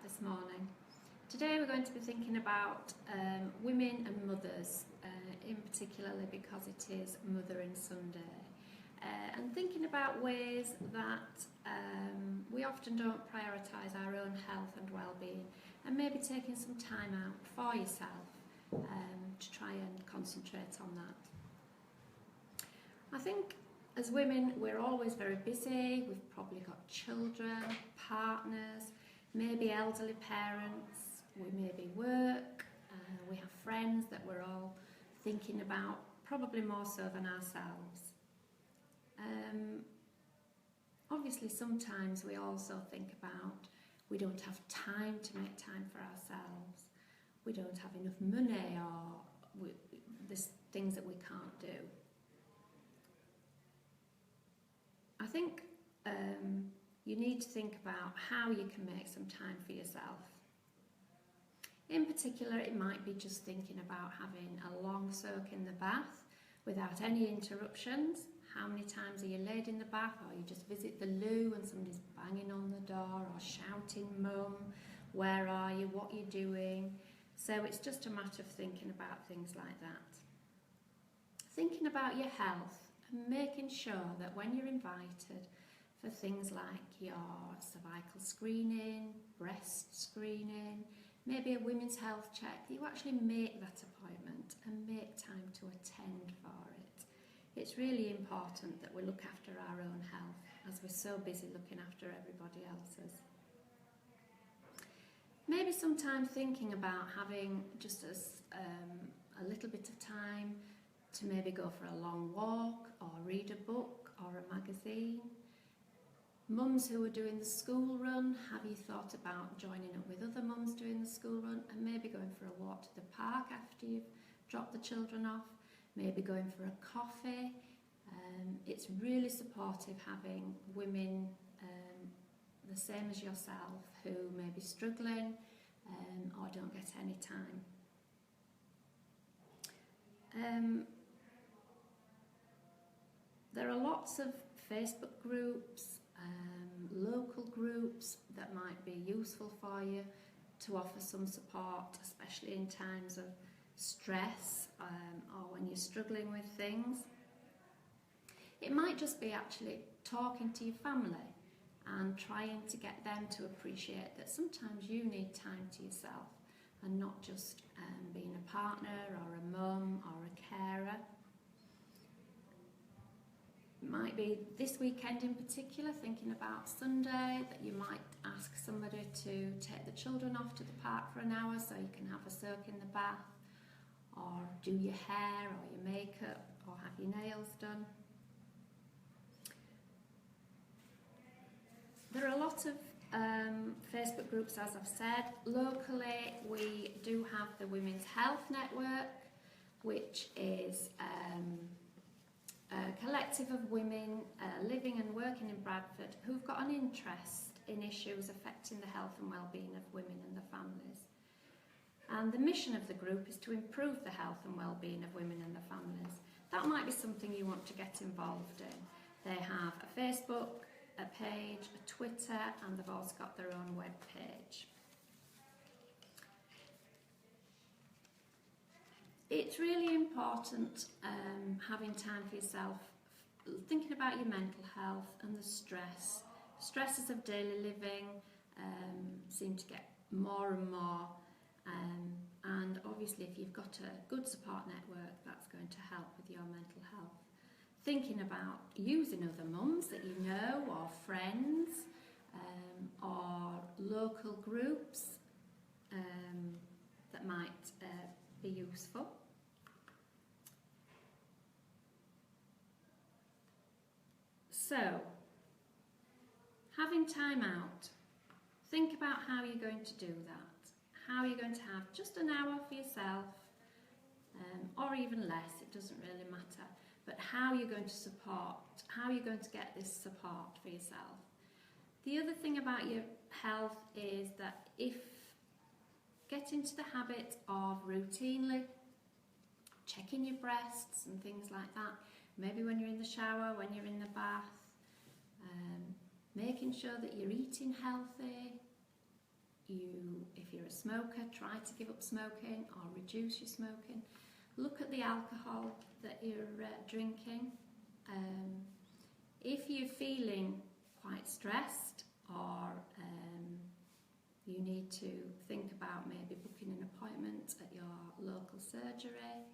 this morning. Today we're going to be thinking about women and mothers, in particularly because it is Mothering Sunday, and thinking about ways that we often don't prioritise our own health and well-being, and maybe taking some time out for yourself to try and concentrate on that. I think as women we're always very busy. We've probably got children, partners, maybe elderly parents, we maybe work, we have friends that we're all thinking about, probably more so than ourselves. Obviously sometimes we also think about we don't have time to make time for ourselves, we don't have enough money, or there's things that we can't do. I think you need to think about how you can make some time for yourself. In particular, it might be just thinking about having a long soak in the bath without any interruptions. How many times are you laid in the bath, or you just visit the loo and somebody's banging on the door or shouting, "Mum, where are you? What are you doing?" So it's just a matter of thinking about things like that. Thinking about your health and making sure that when you're invited for things like your cervical screening, breast screening, maybe a women's health check, that you actually make that appointment and make time to attend for it. It's really important that we look after our own health, as we're so busy looking after everybody else's. Maybe sometimes thinking about having just a little bit of time to maybe go for a long walk or read a book or a magazine. Mums who are doing the school run, have you thought about joining up with other mums doing the school run and maybe going for a walk to the park after you've dropped the children off, maybe going for a coffee? It's really supportive having women the same as yourself who may be struggling or don't get any time. There are lots of Facebook groups, local groups that might be useful for you to offer some support, especially in times of stress or when you're struggling with things. It might just be actually talking to your family and trying to get them to appreciate that sometimes you need time to yourself and not just being a partner or a mum or a carer. It might be this weekend in particular, thinking about Sunday, that you might ask somebody to take the children off to the park for an hour so you can have a soak in the bath, or do your hair or your makeup, or have your nails done. There are a lot of Facebook groups, as I've said. Locally, we do have the Women's Health Network, which is a collective of women living and working in Bradford who've got an interest in issues affecting the health and well-being of women and their families. And the mission of the group is to improve the health and well-being of women and their families. That might be something you want to get involved in. They have a Facebook, a page, a Twitter, and they've also got their own web page. It's really important having time for yourself, thinking about your mental health and the stresses of daily living seem to get more and more, and obviously if you've got a good support network, that's going to help with your mental health. Thinking about using other mums that you know, or friends, or local groups that might be useful. So, having time out, think about how you're going to do that. How you're going to have just an hour for yourself, or even less, it doesn't really matter. But how you're going to support, how you're going to get this support for yourself. The other thing about your health is that if get into the habit of routinely checking your breasts and things like that, maybe when you're in the shower, when you're in the bath, making sure that you're eating healthy, if you're a smoker, try to give up smoking or reduce your smoking. Look at the alcohol that you're drinking. If you're feeling quite stressed, or you need to think about maybe booking an appointment at your local surgery.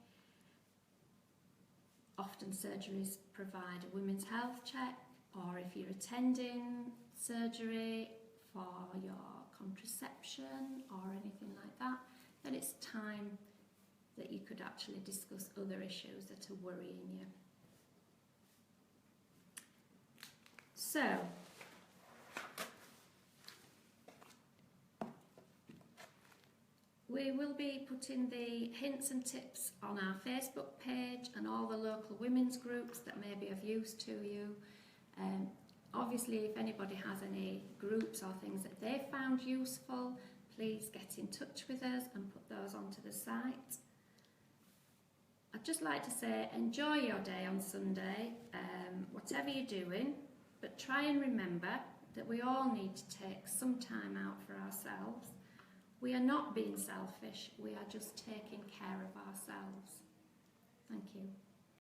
Often surgeries provide a women's health check, or if you're attending surgery for your contraception or anything like that, then it's time that you could actually discuss other issues that are worrying you. So, we will be putting the hints and tips on our Facebook page and all the local women's groups that may be of use to you. Obviously, if anybody has any groups or things that they found useful, please get in touch with us and put those onto the site. I'd just like to say, enjoy your day on Sunday, whatever you're doing, but try and remember that we all need to take some time out for ourselves. We are not being selfish, we are just taking care of ourselves. Thank you.